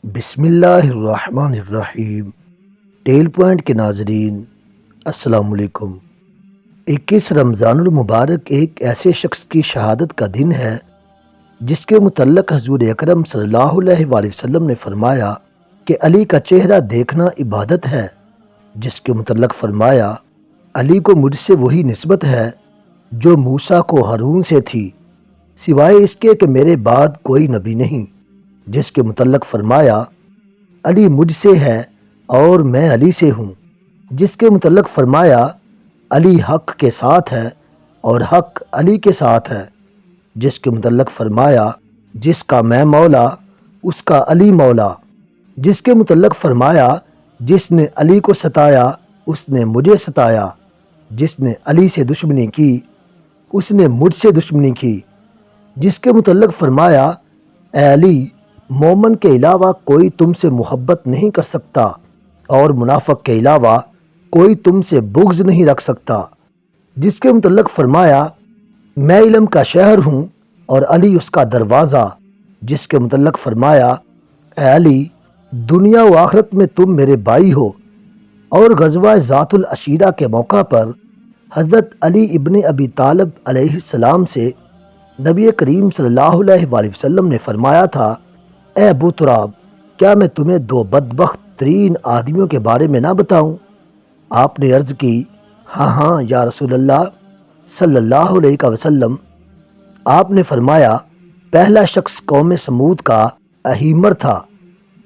بسم اللہ الرحمن الرحیم۔ ٹیل پوائنٹ کے ناظرین السلام علیکم۔ 21 رمضان المبارک ایک ایسے شخص کی شہادت کا دن ہے جس کے متعلق حضور اکرم صلی اللہ علیہ وآلہ وسلم نے فرمایا کہ علی کا چہرہ دیکھنا عبادت ہے، جس کے متعلق فرمایا علی کو مجھ سے وہی نسبت ہے جو موسیٰ کو ہارون سے تھی، سوائے اس کے کہ میرے بعد کوئی نبی نہیں، جس کے متعلق فرمایا علی مجھ سے ہے اور میں علی سے ہوں، جس کے متعلق فرمایا علی حق کے ساتھ ہے اور حق علی کے ساتھ ہے، جس کے متعلق فرمایا جس کا میں مولا اس کا علی مولا، جس کے متعلق فرمایا جس نے علی کو ستایا اس نے مجھے ستایا، جس نے علی سے دشمنی کی اس نے مجھ سے دشمنی کی، جس کے متعلق فرمایا اے علی مومن کے علاوہ کوئی تم سے محبت نہیں کر سکتا اور منافق کے علاوہ کوئی تم سے بغض نہیں رکھ سکتا، جس کے متعلق فرمایا میں علم کا شہر ہوں اور علی اس کا دروازہ، جس کے متعلق فرمایا اے علی دنیا و آخرت میں تم میرے بھائی ہو، اور غزوہ ذات العشیرہ کے موقع پر حضرت علی ابن ابی طالب علیہ السلام سے نبی کریم صلی اللہ علیہ وآلہ وسلم نے فرمایا تھا اے ابو تراب کیا میں تمہیں دو بدبخت ترین آدمیوں کے بارے میں نہ بتاؤں؟ آپ نے عرض کی ہاں یا رسول اللہ صلی اللہ علیہ وسلم۔ آپ نے فرمایا پہلا شخص قوم سمود کا اہیمر تھا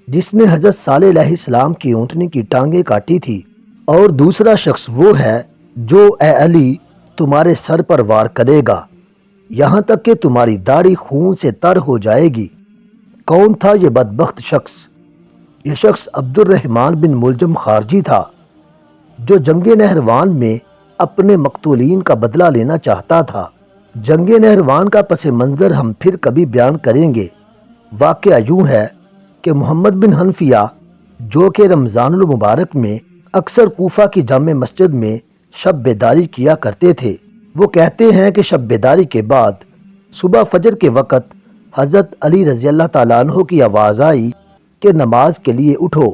جس نے حضرت صالح علیہ السلام کی اونٹنی کی ٹانگیں کاٹی تھی، اور دوسرا شخص وہ ہے جو اے علی تمہارے سر پر وار کرے گا یہاں تک کہ تمہاری داڑھی خون سے تر ہو جائے گی۔ کون تھا یہ بدبخت شخص؟ یہ شخص عبد الرحمن بن ملجم خارجی تھا جو جنگ نہروان میں اپنے مقتولین کا بدلہ لینا چاہتا تھا۔ جنگ نہروان کا پس منظر ہم پھر کبھی بیان کریں گے۔ واقعہ یوں ہے کہ محمد بن حنفیہ جو کہ رمضان المبارک میں اکثر کوفہ کی جامع مسجد میں شب بیداری کیا کرتے تھے، وہ کہتے ہیں کہ شب بیداری کے بعد صبح فجر کے وقت حضرت علی رضی اللہ تعالیٰ عنہ کی آواز آئی کہ نماز کے لیے اٹھو۔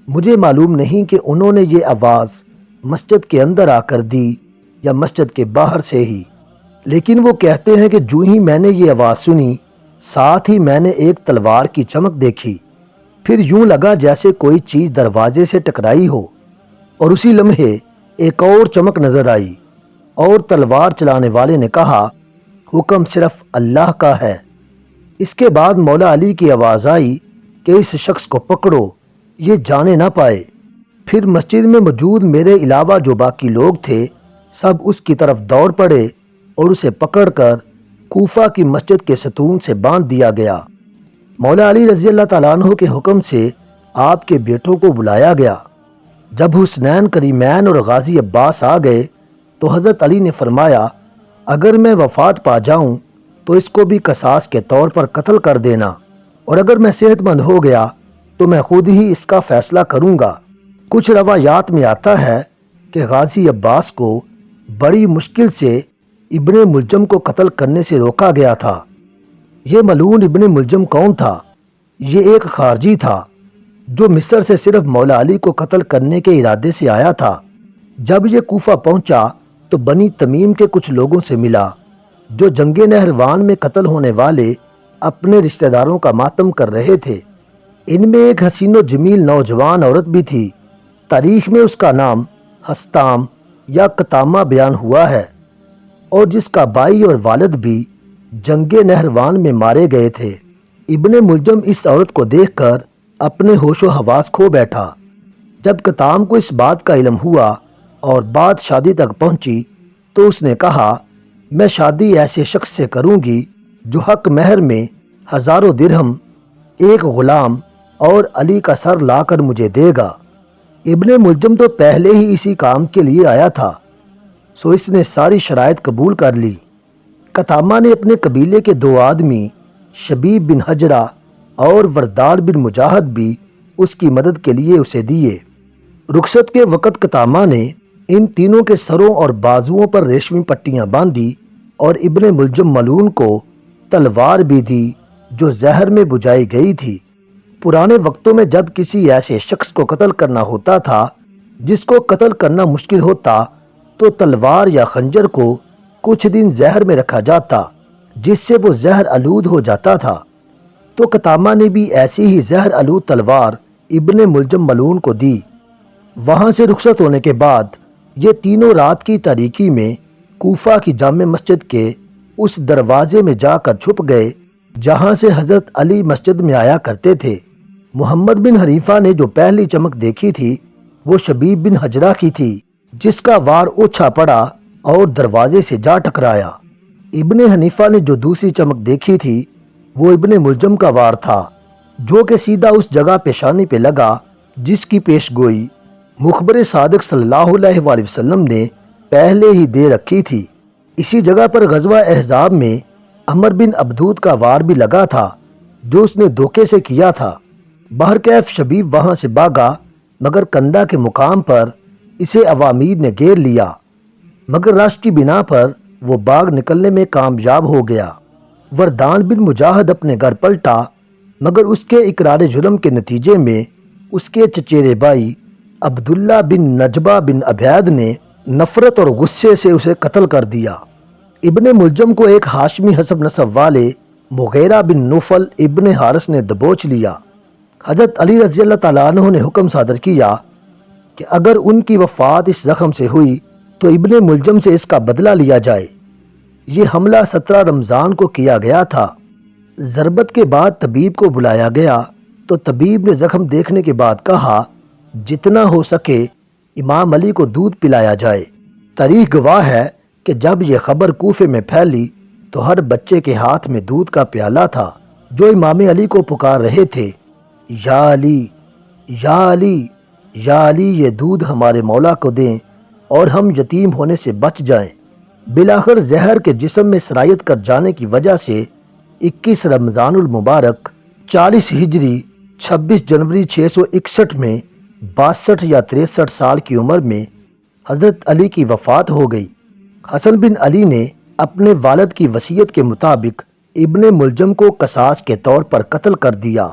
مجھے معلوم نہیں کہ انہوں نے یہ آواز مسجد کے اندر آ کر دی یا مسجد کے باہر سے ہی، لیکن وہ کہتے ہیں کہ جو ہی میں نے یہ آواز سنی ساتھ ہی میں نے ایک تلوار کی چمک دیکھی، پھر یوں لگا جیسے کوئی چیز دروازے سے ٹکرائی ہو، اور اسی لمحے ایک اور چمک نظر آئی، اور تلوار چلانے والے نے کہا حکم صرف اللہ کا ہے۔ اس کے بعد مولا علی کی آواز آئی کہ اس شخص کو پکڑو یہ جانے نہ پائے۔ پھر مسجد میں موجود میرے علاوہ جو باقی لوگ تھے سب اس کی طرف دوڑ پڑے اور اسے پکڑ کر کوفہ کی مسجد کے ستون سے باندھ دیا گیا۔ مولا علی رضی اللہ تعالیٰ عنہ کے حکم سے آپ کے بیٹوں کو بلایا گیا۔ جب حسنین کریمین اور غازی عباس آ گئے تو حضرت علی نے فرمایا اگر میں وفات پا جاؤں تو اس کو بھی قصاص کے طور پر قتل کر دینا، اور اگر میں صحت مند ہو گیا تو میں خود ہی اس کا فیصلہ کروں گا۔ کچھ روایات میں آتا ہے کہ غازی عباس کو بڑی مشکل سے ابن ملجم کو قتل کرنے سے روکا گیا تھا۔ یہ ملعون ابن ملجم کون تھا؟ یہ ایک خارجی تھا جو مصر سے صرف مولا علی کو قتل کرنے کے ارادے سے آیا تھا۔ جب یہ کوفہ پہنچا تو بنی تمیم کے کچھ لوگوں سے ملا جو جنگ نہروان میں قتل ہونے والے اپنے رشتہ داروں کا ماتم کر رہے تھے۔ ان میں ایک حسین و جمیل نوجوان عورت بھی تھی، تاریخ میں اس کا نام حستام یا قتامہ بیان ہوا ہے، اور جس کا بھائی اور والد بھی جنگ نہروان میں مارے گئے تھے۔ ابن ملجم اس عورت کو دیکھ کر اپنے ہوش و حواس کھو بیٹھا۔ جب قتام کو اس بات کا علم ہوا اور بات شادی تک پہنچی تو اس نے کہا میں شادی ایسے شخص سے کروں گی جو حق مہر میں 1000 درہم، ایک غلام اور علی کا سر لا کر مجھے دے گا۔ ابن ملجم تو پہلے ہی اسی کام کے لیے آیا تھا، سو اس نے ساری شرائط قبول کر لی۔ قتامہ نے اپنے قبیلے کے 2 آدمی شبیب بن حجرہ اور وردار بن مجاہد بھی اس کی مدد کے لیے اسے دیے۔ رخصت کے وقت قتامہ نے ان تینوں کے سروں اور بازوؤں پر ریشمی پٹیاں باندھی اور ابن ملجم ملعون کو تلوار بھی دی جو زہر میں بجھائی گئی تھی۔ پرانے وقتوں میں جب کسی ایسے شخص کو قتل کرنا ہوتا تھا جس کو قتل کرنا مشکل ہوتا تو تلوار یا خنجر کو کچھ دن زہر میں رکھا جاتا جس سے وہ زہر آلود ہو جاتا تھا۔ تو قطامہ نے بھی ایسی ہی زہر آلود تلوار ابن ملجم ملعون کو دی۔ وہاں سے رخصت ہونے کے بعد یہ تینوں رات کی تاریکی میں کوفہ کی جامع مسجد کے اس دروازے میں جا کر چھپ گئے جہاں سے حضرت علی مسجد میں آیا کرتے تھے۔ محمد بن حنیفہ نے جو پہلی چمک دیکھی تھی وہ شبیب بن حجرہ کی تھی جس کا وار اوچھا پڑا اور دروازے سے جا ٹکرایا۔ ابن حنیفہ نے جو دوسری چمک دیکھی تھی وہ ابن ملجم کا وار تھا جو کہ سیدھا اس جگہ پیشانی پہ لگا جس کی پیش گوئی مخبر صادق صلی اللہ علیہ وآلہ وسلم نے پہلے ہی دے رکھی تھی۔ اسی جگہ پر غزوہ احزاب میں عمر بن عبدود کا وار بھی لگا تھا جو اس نے دھوکے سے کیا تھا۔ بہرکیف شبیب وہاں سے بھاگا مگر کندہ کے مقام پر اسے عوامیر نے گھیر لیا، مگر رش کی بنا پر وہ باغ نکلنے میں کامیاب ہو گیا۔ وردان بن مجاہد اپنے گھر پلٹا مگر اس کے اقرار جرم کے نتیجے میں اس کے چچیرے بھائی عبداللہ بن نجبہ بن عبید نے نفرت اور غصے سے اسے قتل کر دیا۔ ابن ملجم کو ایک ہاشمی حسب نسب والے مغیرہ بن نوفل ابن حارث نے دبوچ لیا۔ حضرت علی رضی اللہ تعالیٰ عنہ نے حکم صادر کیا کہ اگر ان کی وفات اس زخم سے ہوئی تو ابن ملجم سے اس کا بدلہ لیا جائے۔ یہ حملہ 17 رمضان کو کیا گیا تھا۔ ضربت کے بعد طبیب کو بلایا گیا تو طبیب نے زخم دیکھنے کے بعد کہا جتنا ہو سکے امام علی کو دودھ پلایا جائے۔ تاریخ گواہ ہے کہ جب یہ خبر کوفے میں پھیلی تو ہر بچے کے ہاتھ میں دودھ کا پیالہ تھا جو امام علی کو پکار رہے تھے، یا علی یا علی یا علی، یہ دودھ ہمارے مولا کو دیں اور ہم یتیم ہونے سے بچ جائیں۔ بالآخر زہر کے جسم میں سرایت کر جانے کی وجہ سے 21 رمضان المبارک 40 ہجری 26 جنوری 661 میں 62 یا 63 سال کی عمر میں حضرت علی کی وفات ہو گئی۔ حسن بن علی نے اپنے والد کی وصیت کے مطابق ابن ملجم کو قصاص کے طور پر قتل کر دیا۔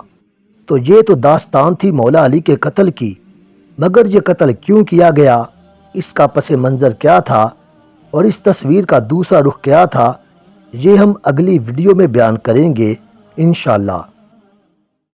تو یہ تو داستان تھی مولا علی کے قتل کی، مگر یہ قتل کیوں کیا گیا، اس کا پس منظر کیا تھا اور اس تصویر کا دوسرا رخ کیا تھا، یہ ہم اگلی ویڈیو میں بیان کریں گے انشاءاللہ۔